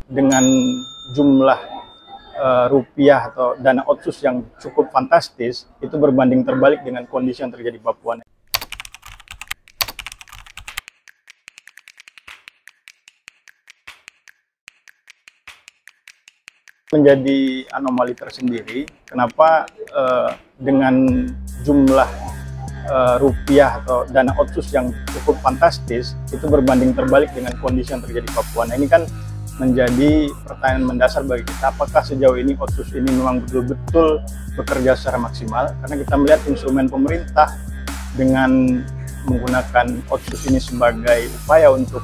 dengan jumlah rupiah atau dana otsus yang cukup fantastis, itu berbanding terbalik dengan kondisi yang terjadi di Papua. Menjadi anomali tersendiri, kenapa dengan jumlah rupiah atau dana otsus yang cukup fantastis, itu berbanding terbalik dengan kondisi yang terjadi di Papua. Nah, ini kan menjadi pertanyaan mendasar bagi kita, apakah sejauh ini otsus ini memang betul-betul bekerja secara maksimal? Karena kita melihat instrumen pemerintah dengan menggunakan otsus ini sebagai upaya untuk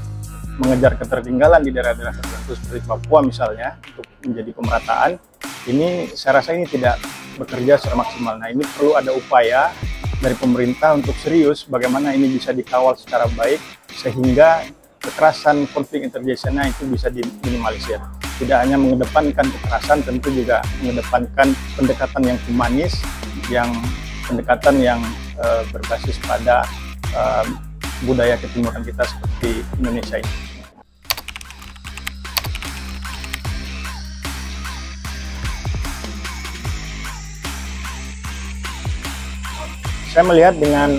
mengejar ketertinggalan di daerah-daerah tertentu seperti Papua misalnya, untuk menjadi pemerataan, ini saya rasa ini tidak bekerja secara maksimal. Nah, ini perlu ada upaya dari pemerintah untuk serius bagaimana ini bisa dikawal secara baik sehingga kekerasan konflik yang terjadi di sana itu bisa diminimalisir. Tidak hanya mengedepankan kekerasan, tentu juga mengedepankan pendekatan yang humanis, pendekatan yang berbasis pada budaya ketimuran kita seperti Indonesia ini. Saya melihat dengan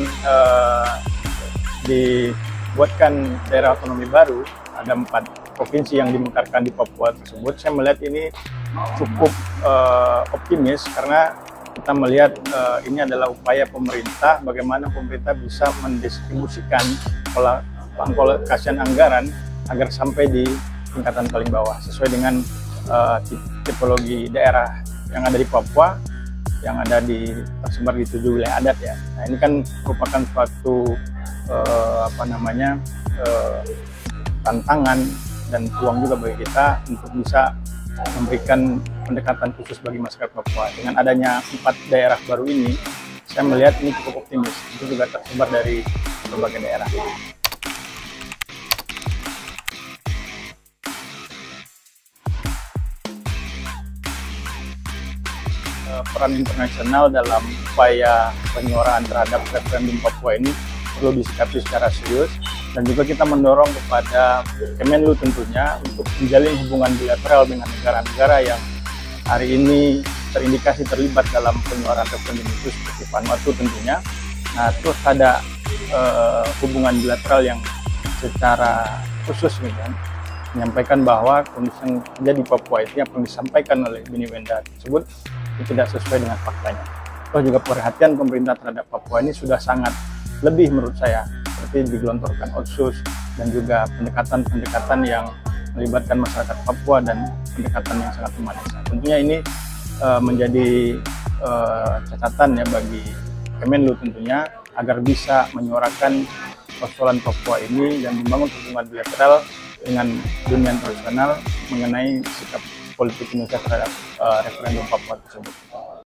dibuatkan daerah otonomi baru, ada 4 provinsi yang dimekarkan di Papua tersebut, saya melihat ini cukup optimis karena kita melihat ini adalah upaya pemerintah, bagaimana pemerintah bisa mendistribusikan pengkolokasian anggaran agar sampai di tingkatan paling bawah sesuai dengan tipologi daerah yang ada di Papua, yang ada tersebar di 7 wilayah adat ya. Nah, ini kan merupakan suatu tantangan dan peluang juga bagi kita untuk bisa memberikan pendekatan khusus bagi masyarakat Papua. Dengan adanya 4 daerah baru ini, saya melihat ini cukup optimis. Itu juga tersebar dari berbagai daerah. Peran internasional dalam upaya penyuaraan terhadap referendum Papua ini perlu disikapi secara serius, dan juga kita mendorong kepada Kemenlu tentunya untuk menjalin hubungan bilateral dengan negara-negara yang hari ini terindikasi terlibat dalam penyuaraan referendum itu seperti Vanuatu tentunya. Nah, terus ada hubungan bilateral yang secara khusus nih kan, menyampaikan bahwa kondisi yang terjadi di Papua itu yang perlu disampaikan oleh Bini Wenda tersebut itu tidak sesuai dengan faktanya. Terus juga perhatian pemerintah terhadap Papua ini sudah sangat lebih menurut saya, seperti digelontorkan otsus dan juga pendekatan-pendekatan yang melibatkan masyarakat Papua dan pendekatan yang sangat humanis. Tentunya ini menjadi catatan ya bagi Kemenlu tentunya agar bisa menyuarakan persoalan Papua ini dan membangun hubungan bilateral dengan dunia internasional mengenai sikap politik Indonesia terhadap referendum Papua tersebut.